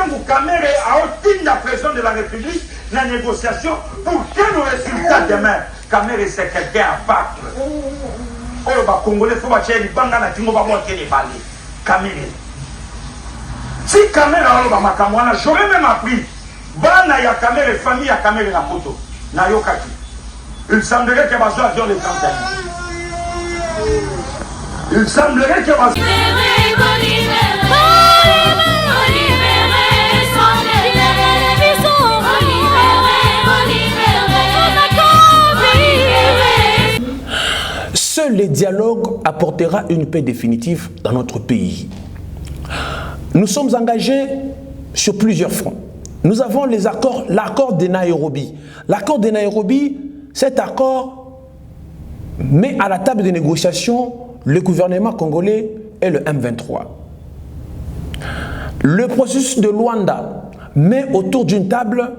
ntango Kamere aotinda président de la République la négociation pour quel résultat demain. Kamere c'est quelqu'un à battre. Oh ba Congolais faut bacher libanga na tingo ba moitié les balles. Kamere. Si Kamere aloba makambo wana j'aurais même appris bana ya Kamere famille ya Kamere na poto na yokaki. Il semblerait que bazo avion les 31. Il semblerait que bazo Seul le dialogue apportera une paix définitive dans notre pays. Nous sommes engagés sur plusieurs fronts. Nous avons l'accord de Nairobi. L'accord de Nairobi, cet accord met à la table de négociation le gouvernement congolais et le M23. Le processus de Luanda met autour d'une table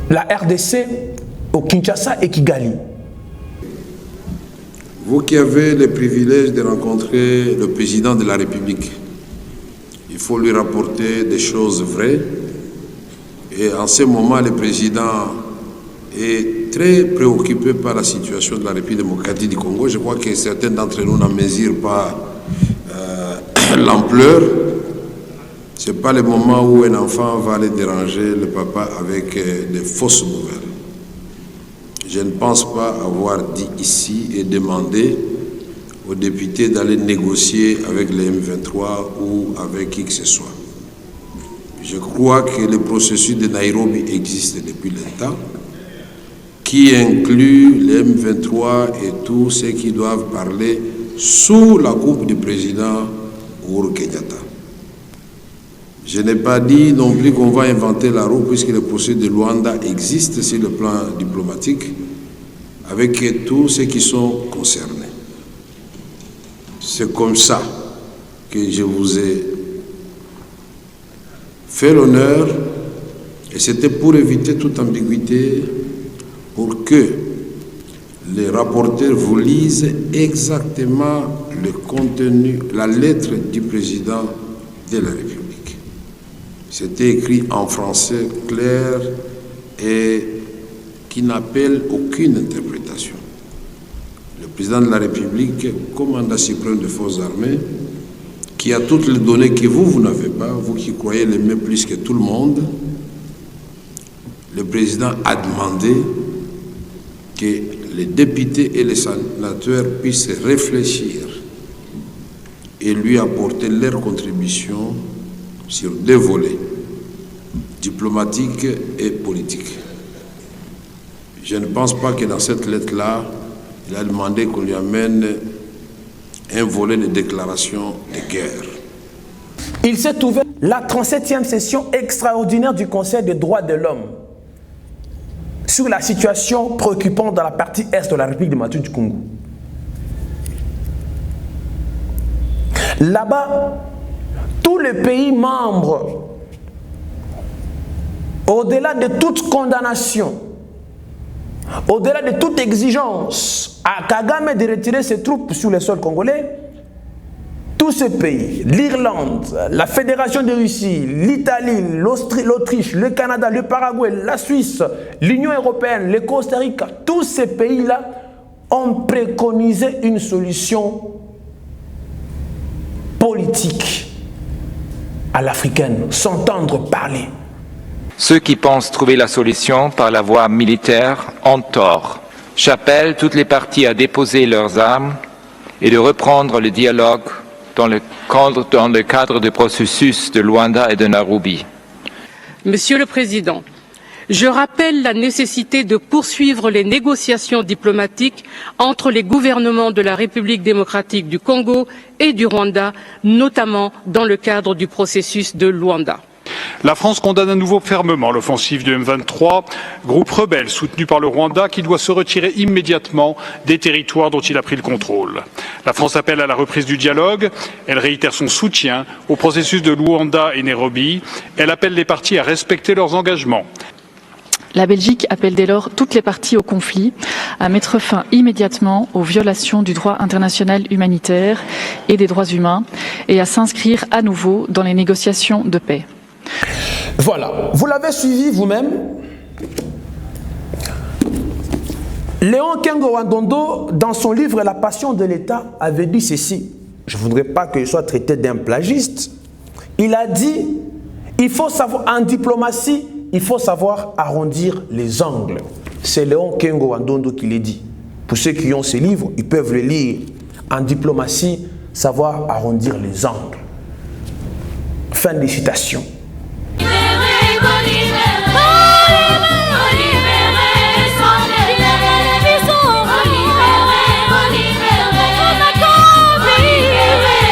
la RDC au Kinshasa et Kigali. Vous qui avez le privilège de rencontrer le président de la République, il faut lui rapporter des choses vraies. Et en ce moment, le président est très préoccupé par la situation de la République démocratique du Congo. Je crois que certains d'entre nous n'en mesurent pas l'ampleur. Ce n'est pas le moment où un enfant va aller déranger le papa avec des fausses nouvelles. Je ne pense pas avoir dit ici et demandé aux députés d'aller négocier avec les M23 ou avec qui que ce soit. Je crois que le processus de Nairobi existe depuis longtemps, qui inclut les M23 et tous ceux qui doivent parler sous la coupe du président Uhuru Kenyatta. Je n'ai pas dit non plus qu'on va inventer la roue puisque le processus de Luanda existe sur le plan diplomatique avec tous ceux qui sont concernés. C'est comme ça que je vous ai fait l'honneur et c'était pour éviter toute ambiguïté, pour que les rapporteurs vous lisent exactement le contenu, la lettre du président de la République. C'était écrit en français clair et qui n'appelle aucune interprétation. Le président de la République, commandant suprême des forces armées, qui a toutes les données que vous n'avez pas, vous qui croyez l'aimer plus que tout le monde, le président a demandé que les députés et les sénateurs puissent réfléchir et lui apporter leur contribution sur deux volets, diplomatiques et politiques. Je ne pense pas que dans cette lettre-là, il a demandé qu'on lui amène un volet de déclaration de guerre. Il s'est ouvert la 37e session extraordinaire du Conseil des droits de l'homme sur la situation préoccupante dans la partie est de la République démocratique du Congo. Là-bas, tous les pays membres, au-delà de toute condamnation, au-delà de toute exigence à Kagame de retirer ses troupes sur le sol congolais, tous ces pays, l'Irlande, la Fédération de Russie, l'Italie, l'Autriche, le Canada, le Paraguay, la Suisse, l'Union européenne, le Costa Rica, tous ces pays-là ont préconisé une solution politique à l'africaine, s'entendre parler. Ceux qui pensent trouver la solution par la voie militaire ont tort. J'appelle toutes les parties à déposer leurs armes et de reprendre le dialogue dans le cadre du processus de Luanda et de Nairobi. Monsieur le Président, je rappelle la nécessité de poursuivre les négociations diplomatiques entre les gouvernements de la République démocratique du Congo et du Rwanda, notamment dans le cadre du processus de Luanda. La France condamne à nouveau fermement l'offensive du M23, groupe rebelle soutenu par le Rwanda qui doit se retirer immédiatement des territoires dont il a pris le contrôle. La France appelle à la reprise du dialogue, elle réitère son soutien au processus de Luanda et Nairobi, elle appelle les parties à respecter leurs engagements. La Belgique appelle dès lors toutes les parties au conflit à mettre fin immédiatement aux violations du droit international humanitaire et des droits humains et à s'inscrire à nouveau dans les négociations de paix. Voilà, vous l'avez suivi vous-même. Léon Kengo Wandondo, dans son livre La Passion de l'État, avait dit ceci. Je ne voudrais pas qu'il soit traité d'un plagiste. Il a dit, il faut savoir, en diplomatie, il faut savoir arrondir les angles. C'est Léon Kengo Wandondo qui l'a dit. Pour ceux qui ont ces livres, ils peuvent le lire. En diplomatie, savoir arrondir les angles. Fin de citation.